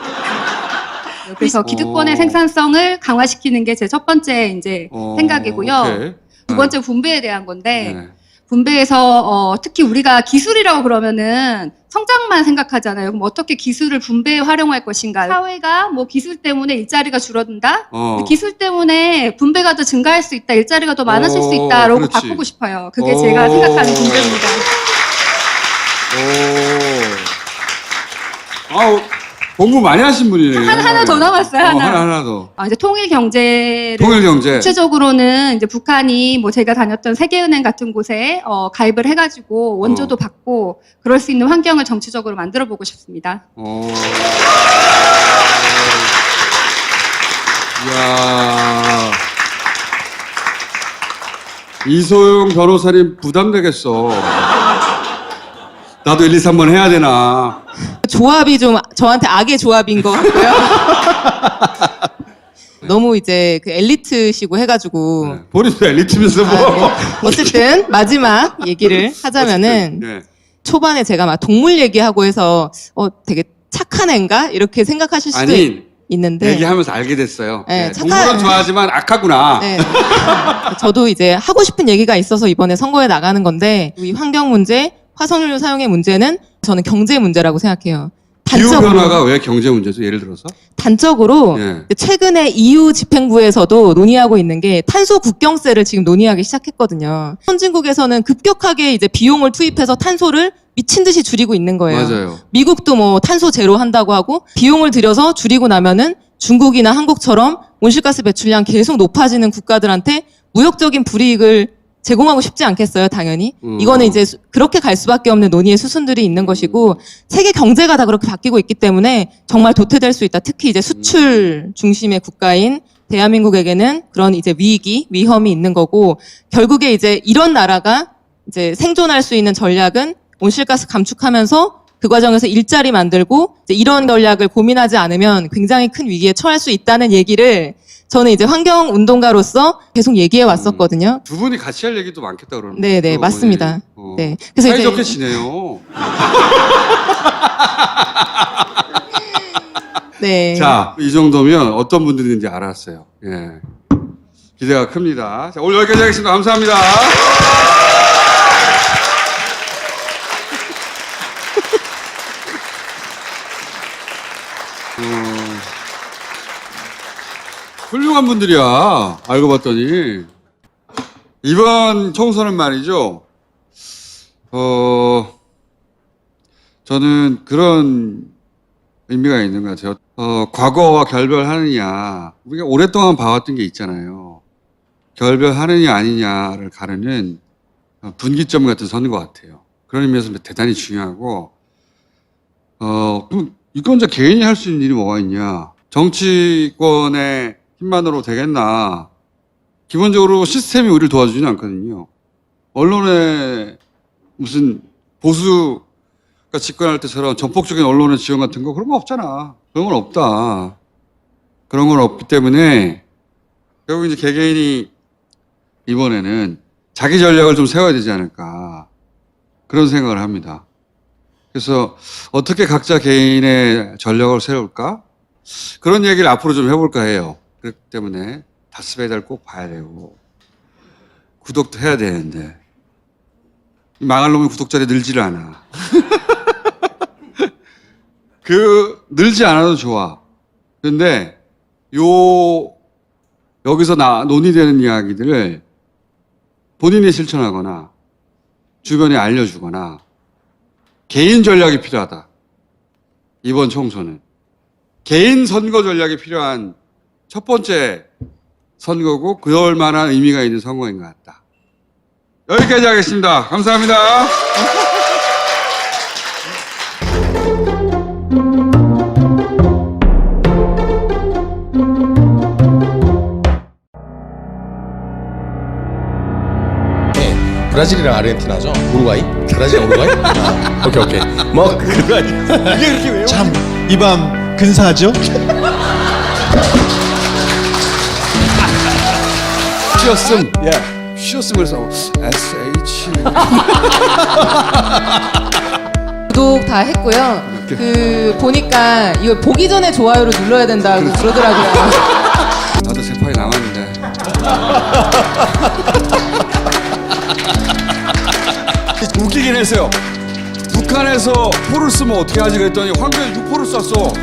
Speaker 6: 그래서 기득권의
Speaker 1: 어.
Speaker 6: 생산성을 강화시키는 게 제 첫 번째 이제 생각이고요.
Speaker 1: 오케이.
Speaker 6: 두 번째 분배에 대한 건데
Speaker 1: 네.
Speaker 6: 분배에서 특히 우리가 기술이라고 그러면은 성장만 생각하잖아요. 그럼 어떻게 기술을 분배에 활용할 것인가? 사회가 뭐 기술 때문에 일자리가 줄어든다? 기술 때문에 분배가 더 증가할 수 있다, 일자리가 더 많아질 수 있다라고
Speaker 1: 그렇지.
Speaker 6: 바꾸고 싶어요. 그게 제가 생각하는 분배입니다.
Speaker 1: 아우, 공부 많이 하신 분이네.
Speaker 6: 하나 더 남았어요. 하나.
Speaker 1: 하나 더.
Speaker 6: 이제 통일 경제를
Speaker 1: 통일경제.
Speaker 6: 구체적으로는 이제 북한이 뭐 제가 다녔던 세계은행 같은 곳에 가입을 해가지고 원조도 받고 그럴 수 있는 환경을 정치적으로 만들어 보고 싶습니다.
Speaker 1: 이야. 이소영 변호사님 부담되겠어. 나도 1, 2, 3번 해야 되나.
Speaker 4: 조합이 좀 저한테 악의 조합인 것 같고요. 너무 이제 그 엘리트시고 해가지고
Speaker 1: 네. 본인도 엘리트면서 뭐.
Speaker 4: 어쨌든 마지막 얘기를 하자면은
Speaker 1: 네.
Speaker 4: 초반에 제가 막 동물 얘기하고 해서 되게 착한 애인가 이렇게 생각하실 수도
Speaker 1: 아니,
Speaker 4: 있는데
Speaker 1: 얘기하면서 알게 됐어요.
Speaker 4: 네,
Speaker 1: 네, 동물은 좋아하지만 악하구나.
Speaker 4: 네. 저도 이제 하고 싶은 얘기가 있어서 이번에 선거에 나가는 건데 이 환경 문제, 화석연료 사용의 문제는 저는 경제 문제라고 생각해요.
Speaker 1: 기후변화가 왜 경제 문제죠? 예를 들어서?
Speaker 4: 단적으로
Speaker 1: 예.
Speaker 4: 최근에 EU 집행부에서도 논의하고 있는 게 탄소 국경세를 지금 논의하기 시작했거든요. 선진국에서는 급격하게 이제 비용을 투입해서 탄소를 미친 듯이 줄이고 있는 거예요.
Speaker 1: 맞아요.
Speaker 4: 미국도 뭐 탄소 제로 한다고 하고 비용을 들여서 줄이고 나면은 중국이나 한국처럼 온실가스 배출량 계속 높아지는 국가들한테 무역적인 불이익을 제공하고 싶지 않겠어요, 당연히. 이거는 이제 그렇게 갈 수밖에 없는 논의의 수순들이 있는 것이고 세계 경제가 다 그렇게 바뀌고 있기 때문에 정말 도태될 수 있다. 특히 이제 수출 중심의 국가인 대한민국에게는 그런 이제 위험이 있는 거고 결국에 이제 이런 나라가 이제 생존할 수 있는 전략은 온실가스 감축하면서 그 과정에서 일자리 만들고 이제 이런 전략을 고민하지 않으면 굉장히 큰 위기에 처할 수 있다는 얘기를 저는 이제 환경 운동가로서 계속 얘기해 왔었거든요.
Speaker 1: 두 분이 같이 할 얘기도 많겠다 그러면.
Speaker 4: 네, 맞습니다. 네. 그래서
Speaker 1: 사이좋게
Speaker 4: 이제
Speaker 1: 지내요.
Speaker 4: 네.
Speaker 1: 자, 이 정도면 어떤 분들인지 알았어요. 예. 기대가 큽니다. 자, 오늘 여기까지 하겠습니다. 감사합니다. 훌륭한 분들이야. 알고 봤더니. 이번 총선은 말이죠. 저는 그런 의미가 있는 것 같아요. 과거와 결별하느냐. 우리가 오랫동안 봐왔던 게 있잖아요. 결별하느냐 아니냐를 가르는 분기점 같은 선인 것 같아요. 그런 의미에서 대단히 중요하고, 그럼 유권자 개인이 할 수 있는 일이 뭐가 있냐. 정치권의 힘만으로 되겠나. 기본적으로 시스템이 우리를 도와주지는 않거든요. 언론에 무슨 보수가 집권할 때처럼 전폭적인 언론의 지원 같은 거 그런 거 없잖아. 그런 건 없다. 그런 건 없기 때문에 결국 이제 개개인이 이번에는 자기 전략을 좀 세워야 되지 않을까. 그런 생각을 합니다. 그래서 어떻게 각자 개인의 전략을 세울까? 그런 얘기를 앞으로 좀 해볼까 해요. 그렇기 때문에 다스베이다를 꼭 봐야 되고 구독도 해야 되는데 이 망할 놈의 구독자들이 늘지를 않아. 늘지 않아도 좋아. 그런데 여기서 논의되는 이야기들을 본인이 실천하거나 주변에 알려주거나 개인 전략이 필요하다. 이번 총선은. 개인 선거 전략이 필요한 첫 번째 선거고 그럴 만한 의미가 있는 선거인 것 같다. 여기까지 하겠습니다. 감사합니다.
Speaker 2: 브라질이랑 아르헨티나죠? 우루과이? 브라질이랑 우루과이? 아, 오케이. 뭐
Speaker 7: 참 이 밤 근사하죠?
Speaker 1: 쉬었음. 쉬었음 그래서 SH.
Speaker 4: 구독 다 했고요. 그 보니까 이거 보기 전에 좋아요를 눌러야 된다고 그러더라고요.
Speaker 1: 나도 세파이 남았는데. 웃기긴 했어요. 북한에서 포를 쓰면 어떻게 하지 그랬더니 황교안 6포를 쐈어.